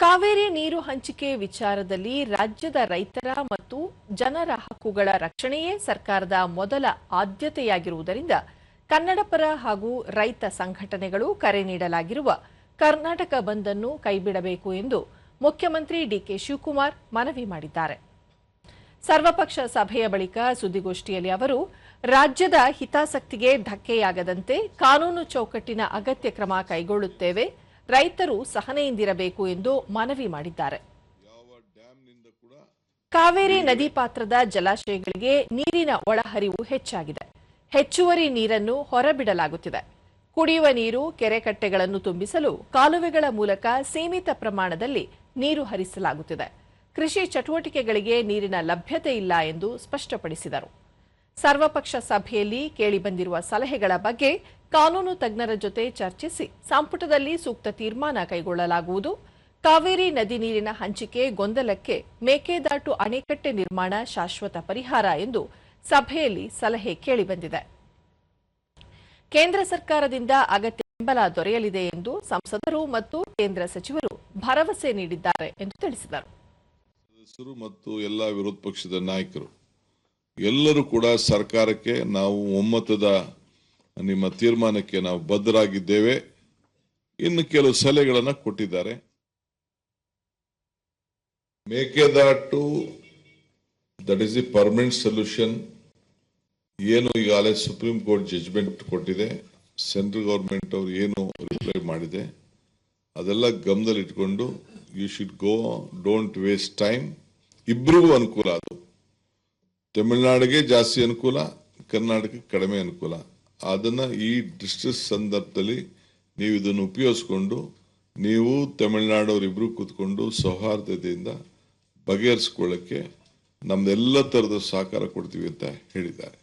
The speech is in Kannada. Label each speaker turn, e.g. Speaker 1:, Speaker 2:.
Speaker 1: ಕಾವೇರಿ ನೀರು ಹಂಚಿಕೆ ವಿಚಾರದಲ್ಲಿ ರಾಜ್ಯದ ರೈತರ ಮತ್ತು ಜನರ ಹಕ್ಕುಗಳ ರಕ್ಷಣೆಯೇ ಸರ್ಕಾರದ ಮೊದಲ ಆದ್ಯತೆಯಾಗಿರುವುದರಿಂದ ಕನ್ನಡಪರ ಹಾಗೂ ರೈತ ಸಂಘಟನೆಗಳು ಕರೆ ನೀಡಲಾಗಿರುವ ಕರ್ನಾಟಕ ಬಂದ್ ಅನ್ನು ಕೈಬಿಡಬೇಕು ಎಂದು ಮುಖ್ಯಮಂತ್ರಿ ಡಿಕೆ ಶಿವಕುಮಾರ್ ಮನವಿ ಮಾಡಿದ್ದಾರೆ. ಸರ್ವಪಕ್ಷ ಸಭೆಯ ಬಳಿಕ ಸುದ್ದಿಗೋಷ್ಠಿಯಲ್ಲಿ ಅವರು ರಾಜ್ಯದ ಹಿತಾಸಕ್ತಿಗೆ ಧಕ್ಕೆಯಾಗದಂತೆ ಕಾನೂನು ಚೌಕಟ್ಟಿನ ಅಗತ್ಯ ಕ್ರಮ ಕೈಗೊಳ್ಳುತ್ತೇವೆ, ರೈತರು ಸಹನೆಯಿಂದಿರಬೇಕು ಎಂದು ಮನವಿ ಮಾಡಿದ್ದಾರೆ. ಕಾವೇರಿ ನದಿ ಪಾತ್ರದ ಜಲಾಶಯಗಳಿಗೆ ನೀರಿನ ಒಳಹರಿವು ಹೆಚ್ಚಾಗಿದೆ. ಹೆಚ್ಚುವರಿ ನೀರನ್ನು ಹೊರಬಿಡಲಾಗುತ್ತಿದೆ. ಕುಡಿಯುವ ನೀರು, ಕೆರೆಕಟ್ಟೆಗಳನ್ನು ತುಂಬಿಸಲು ಕಾಲುವೆಗಳ ಮೂಲಕ ಸೀಮಿತ ಪ್ರಮಾಣದಲ್ಲಿ ನೀರು ಹರಿಸಲಾಗುತ್ತಿದೆ. ಕೃಷಿ ಚಟುವಟಿಕೆಗಳಿಗೆ ನೀರಿನ ಲಭ್ಯತೆ ಇಲ್ಲ ಎಂದು ಸ್ಪಷ್ಟಪಡಿಸಿದರು. ಸರ್ವಪಕ್ಷ ಸಭೆಯಲ್ಲಿ ಕೇಳಿಬಂದಿರುವ ಸಲಹೆಗಳ ಬಗ್ಗೆ ಕಾನೂನು ತಜ್ಞರ ಜೊತೆ ಚರ್ಚಿಸಿ ಸಂಪುಟದಲ್ಲಿ ಸೂಕ್ತ ತೀರ್ಮಾನ ಕೈಗೊಳ್ಳಲಾಗುವುದು. ಕಾವೇರಿ ನದಿ ನೀರಿನ ಹಂಚಿಕೆ ಗೊಂದಲಕ್ಕೆ ಮೇಕೆದಾಟು ಅಣೆಕಟ್ಟೆ ನಿರ್ಮಾಣ ಶಾಶ್ವತ ಪರಿಹಾರ ಎಂದು ಸಭೆಯಲ್ಲಿ ಸಲಹೆ ಕೇಳಿಬಂದಿದೆ. ಕೇಂದ್ರ ಸರ್ಕಾರದಿಂದ ಅಗತ್ಯ ಬೆಂಬಲ ದೊರೆಯಲಿದೆ ಎಂದು ಸಂಸದರು ಮತ್ತು ಕೇಂದ್ರ ಸಚಿವರು ಭರವಸೆ ನೀಡಿದ್ದಾರೆ ಎಂದು ತಿಳಿಸಿದರು.
Speaker 2: ಸದಸ್ಯರು ಮತ್ತು ಎಲ್ಲ ವಿರೋಧ ಪಕ್ಷದ ನಾಯಕರು ಎಲ್ಲರೂ ಕೂಡ ಸರ್ಕಾರಕ್ಕೆ ನಾವು ಒಮ್ಮತದ ನಿಮ್ಮ ತೀರ್ಮಾನಕ್ಕೆ ನಾವು ಬದ್ಧರಾಗಿದ್ದೇವೆ. ಇನ್ನು ಕೆಲವು ಸಲಹೆಗಳನ್ನು ಕೊಟ್ಟಿದ್ದಾರೆ. Mekedatu that is the permanent solution ಏನು ಈಗಾಗಲೇ ಸುಪ್ರೀಂ ಕೋರ್ಟ್ ಜಡ್ಜ್ಮೆಂಟ್ ಕೊಟ್ಟಿದೆ, ಸೆಂಟ್ರಲ್ ಗವರ್ಮೆಂಟ್ ಅವರು ಏನು ರಿಪ್ಲೈ ಮಾಡಿದೆ ಅದೆಲ್ಲ ಗಮನದಲ್ಲಿ ಇಟ್ಕೊಂಡು you should go, don't waste time. ಇಬ್ಬರಿಗೂ ಅನುಕೂಲ. ಅದು ತಮಿಳುನಾಡಿಗೆ ಜಾಸ್ತಿ ಅನುಕೂಲ, ಕರ್ನಾಟಕಕ್ಕೆ ಕಡಿಮೆ ಅನುಕೂಲ. ಅದನ್ನ ಈ ಡಿಸ್ಟ್ರೆಸ್ ಸಂದರ್ಭದಲ್ಲಿ ನೀವು ಇದನ್ನು ಉಪಯೋಗಿಸ್ಕೊಂಡು ನೀವು ತಮಿಳುನಾಡವರಿಬ್ರು ಕೂತ್ಕೊಂಡು ಸೌಹಾರ್ದತೆಯಿಂದ ಬಗೆಹರಿಸಿಕೊಳ್ಳಕ್ಕೆ ನಮ್ದೆಲ್ಲ ತರದ ಸಹಕಾರ ಕೊಡ್ತೀವಿ ಅಂತ ಹೇಳಿದ್ದಾರೆ.